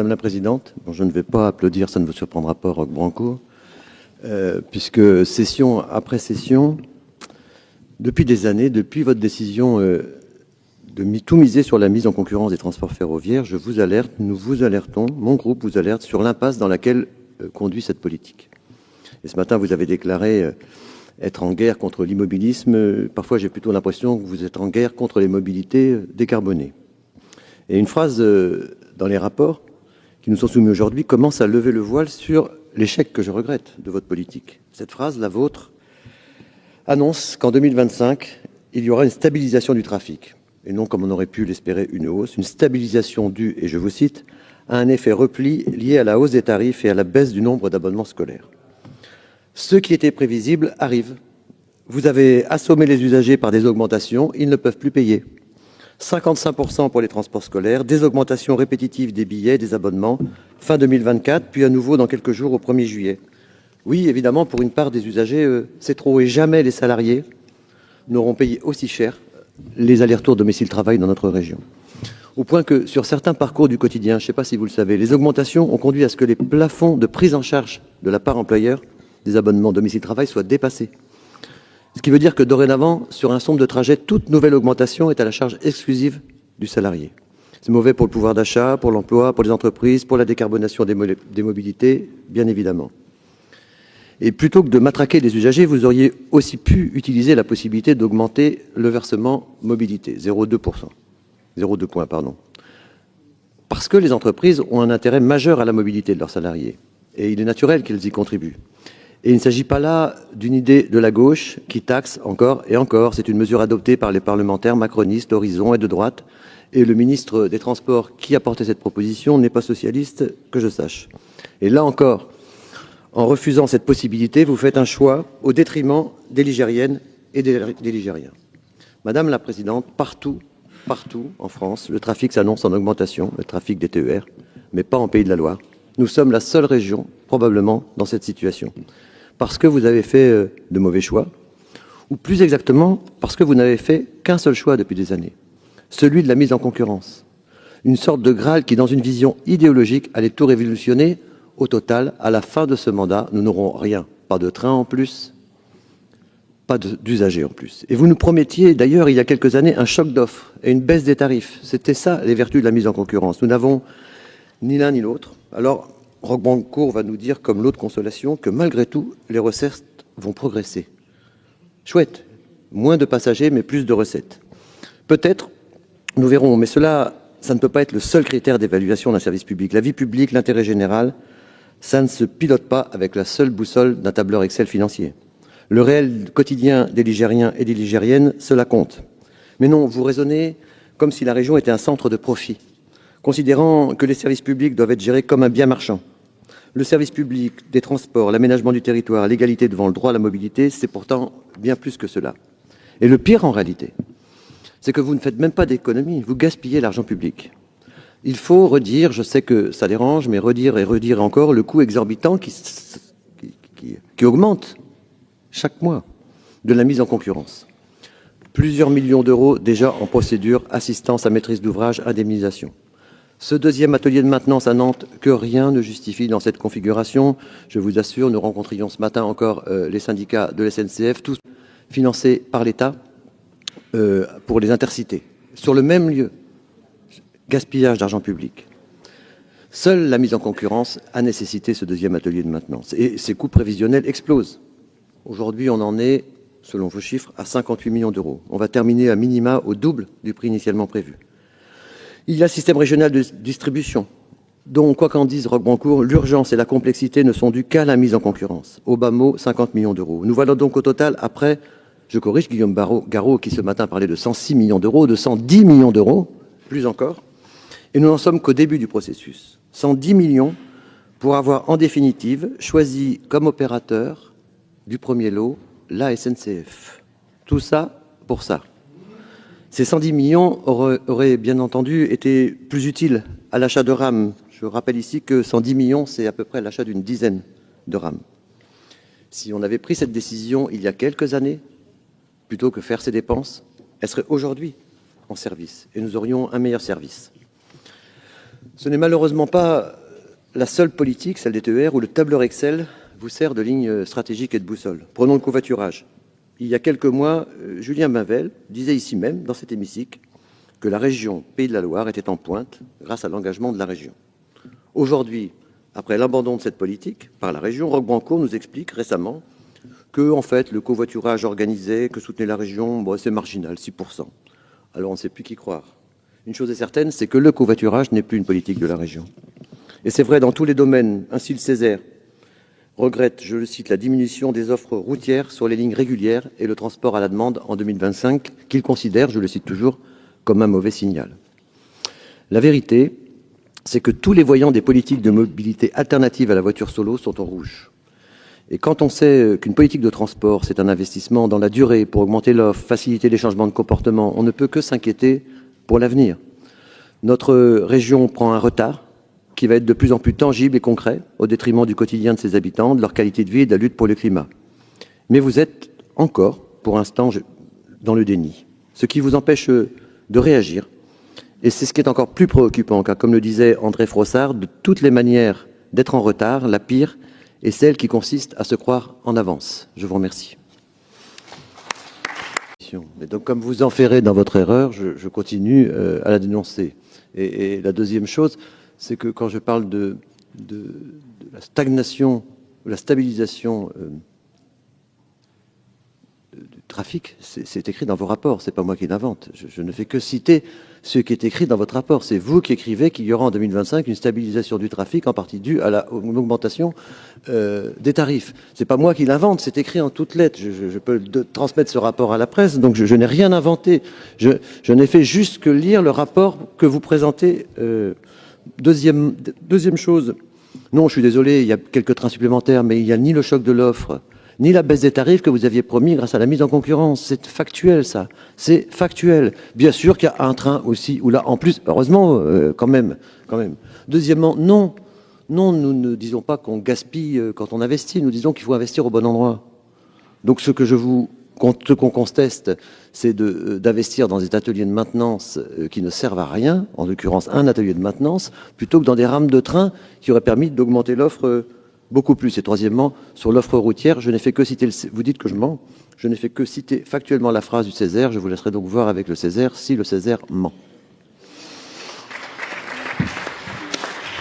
Madame la Présidente, bon, je ne vais pas applaudir, ça ne vous surprendra pas, Roch-Brancourt, puisque session après session, depuis des années, depuis votre décision de tout miser sur la mise en concurrence des transports ferroviaires, je vous alerte, nous vous alertons, mon groupe vous alerte sur l'impasse dans laquelle conduit cette politique. Et ce matin, vous avez déclaré être en guerre contre l'immobilisme. Parfois, j'ai plutôt l'impression que vous êtes en guerre contre les mobilités décarbonées. Et une phrase dans les rapports qui nous sont soumis aujourd'hui commence à lever le voile sur l'échec que je regrette de votre politique. Cette phrase, la vôtre, annonce qu'en 2025, il y aura une stabilisation du trafic, et non, comme on aurait pu l'espérer, une hausse, une stabilisation due, et je vous cite, à un effet repli lié à la hausse des tarifs et à la baisse du nombre d'abonnements scolaires. Ce qui était prévisible arrive. Vous avez assommé les usagers par des augmentations, ils ne peuvent plus payer. 55% pour les transports scolaires, des augmentations répétitives des billets, des abonnements, fin 2024, puis à nouveau dans quelques jours au 1er juillet. Oui, évidemment, pour une part des usagers, c'est trop, et jamais les salariés n'auront payé aussi cher les allers-retours domicile-travail dans notre région. Au point que, sur certains parcours du quotidien, je ne sais pas si vous le savez, les augmentations ont conduit à ce que les plafonds de prise en charge de la part employeur des abonnements domicile-travail soient dépassés. Ce qui veut dire que dorénavant, sur un ensemble de trajets, toute nouvelle augmentation est à la charge exclusive du salarié. C'est mauvais pour le pouvoir d'achat, pour l'emploi, pour les entreprises, pour la décarbonation des mobilités, bien évidemment. Et plutôt que de matraquer les usagers, vous auriez aussi pu utiliser la possibilité d'augmenter le versement mobilité, 0,2 points. Parce que les entreprises ont un intérêt majeur à la mobilité de leurs salariés. Et il est naturel qu'elles y contribuent. Et il ne s'agit pas là d'une idée de la gauche qui taxe encore et encore. C'est une mesure adoptée par les parlementaires macronistes, Horizon et de droite. Et le ministre des Transports qui a porté cette proposition n'est pas socialiste, que je sache. Et là encore, en refusant cette possibilité, vous faites un choix au détriment des Ligériennes et des Ligériens. Madame la Présidente, partout en France, le trafic s'annonce en augmentation, le trafic des TER, mais pas en Pays de la Loire. Nous sommes la seule région, probablement, dans cette situation. Parce que vous avez fait de mauvais choix, ou plus exactement, parce que vous n'avez fait qu'un seul choix depuis des années, celui de la mise en concurrence. Une sorte de Graal qui, dans une vision idéologique, allait tout révolutionner. Au total, à la fin de ce mandat, nous n'aurons rien. Pas de train en plus, pas d'usagers en plus. Et vous nous promettiez, d'ailleurs, il y a quelques années, un choc d'offres et une baisse des tarifs. C'était ça, les vertus de la mise en concurrence. Nous n'avons ni l'un ni l'autre. Alors, Roch-Brancourt va nous dire, comme l'autre consolation, que malgré tout, les recettes vont progresser. Chouette. Moins de passagers, mais plus de recettes. Peut-être, nous verrons, mais cela, ça ne peut pas être le seul critère d'évaluation d'un service public. La vie publique, l'intérêt général, ça ne se pilote pas avec la seule boussole d'un tableur Excel financier. Le réel quotidien des Ligériens et des Ligériennes, cela compte. Mais non, vous raisonnez comme si la région était un centre de profit, considérant que les services publics doivent être gérés comme un bien marchand. Le service public des transports, l'aménagement du territoire, l'égalité devant le droit à la mobilité, c'est pourtant bien plus que cela. Et le pire en réalité, c'est que vous ne faites même pas d'économie, vous gaspillez l'argent public. Il faut redire, je sais que ça dérange, mais redire et redire encore le coût exorbitant qui augmente chaque mois de la mise en concurrence. Plusieurs millions d'euros déjà en procédure, assistance à maîtrise d'ouvrage, indemnisation. Ce deuxième atelier de maintenance à Nantes, que rien ne justifie dans cette configuration. Je vous assure, nous rencontrions ce matin encore les syndicats de la SNCF, tous financés par l'État pour les intercités, sur le même lieu. Gaspillage d'argent public. Seule la mise en concurrence a nécessité ce deuxième atelier de maintenance. Et ces coûts prévisionnels explosent. Aujourd'hui, on en est, selon vos chiffres, à 58 millions d'euros. On va terminer à minima au double du prix initialement prévu. Il y a le système régional de distribution, dont, quoi qu'en dise Roch-Brancourt, l'urgence et la complexité ne sont dues qu'à la mise en concurrence. Au bas mot, 50 millions d'euros. Nous voilà donc au total, après, je corrige Guillaume Garot, qui ce matin parlait de 106 millions d'euros, de 110 millions d'euros, plus encore. Et nous n'en sommes qu'au début du processus. 110 millions pour avoir en définitive choisi comme opérateur du premier lot la SNCF. Tout ça pour ça. Ces 110 millions auraient bien entendu été plus utiles à l'achat de rames. Je rappelle ici que 110 millions, c'est à peu près l'achat d'une dizaine de rames. Si on avait pris cette décision il y a quelques années, plutôt que faire ces dépenses, elle serait aujourd'hui en service et nous aurions un meilleur service. Ce n'est malheureusement pas la seule politique, celle des TER, où le tableur Excel vous sert de ligne stratégique et de boussole. Prenons le covoiturage. Il y a quelques mois, Julien Mainvel disait ici même, dans cet hémicycle, que la région Pays de la Loire était en pointe grâce à l'engagement de la région. Aujourd'hui, après l'abandon de cette politique par la région, Roch Branco nous explique récemment que, en fait, le covoiturage organisé que soutenait la région, bon, c'est marginal, 6%. Alors on ne sait plus qui croire. Une chose est certaine, c'est que le covoiturage n'est plus une politique de la région. Et c'est vrai dans tous les domaines. Ainsi, le Césaire regrette, je le cite, la diminution des offres routières sur les lignes régulières et le transport à la demande en 2025, qu'il considère, je le cite toujours, comme un mauvais signal. La vérité, c'est que tous les voyants des politiques de mobilité alternatives à la voiture solo sont en rouge. Et quand on sait qu'une politique de transport, c'est un investissement dans la durée pour augmenter l'offre, faciliter les changements de comportement, on ne peut que s'inquiéter pour l'avenir. Notre région prend un retard qui va être de plus en plus tangible et concret au détriment du quotidien de ses habitants, de leur qualité de vie et de la lutte pour le climat. Mais vous êtes encore, pour l'instant, dans le déni, ce qui vous empêche de réagir. Et c'est ce qui est encore plus préoccupant, car comme le disait André Frossard, de toutes les manières d'être en retard, la pire est celle qui consiste à se croire en avance. Je vous remercie. Et donc, comme vous enferrez dans votre erreur, je continue à la dénoncer. Et la deuxième chose, c'est que quand je parle de la stagnation, de la stabilisation du trafic, c'est écrit dans vos rapports, c'est pas moi qui l'invente. Je ne fais que citer ce qui est écrit dans votre rapport. C'est vous qui écrivez qu'il y aura en 2025 une stabilisation du trafic, en partie due à l'augmentation des tarifs. C'est pas moi qui l'invente, c'est écrit en toutes lettres. Je peux transmettre ce rapport à la presse, donc je n'ai rien inventé. Je n'ai fait juste que lire le rapport que vous présentez. Deuxième chose, non, je suis désolé, il y a quelques trains supplémentaires, mais il n'y a ni le choc de l'offre, ni la baisse des tarifs que vous aviez promis grâce à la mise en concurrence. C'est factuel, ça. C'est factuel. Bien sûr qu'il y a un train aussi, où là, en plus, heureusement, quand même. Deuxièmement, non, nous ne disons pas qu'on gaspille quand on investit, nous disons qu'il faut investir au bon endroit. Donc ce qu'on conteste, c'est d'investir dans des ateliers de maintenance qui ne servent à rien, en l'occurrence un atelier de maintenance, plutôt que dans des rames de train qui auraient permis d'augmenter l'offre beaucoup plus. Et troisièmement, sur l'offre routière, je n'ai fait que citer, vous dites que je mens, je n'ai fait que citer factuellement la phrase du Césaire, je vous laisserai donc voir avec le Césaire si le Césaire ment.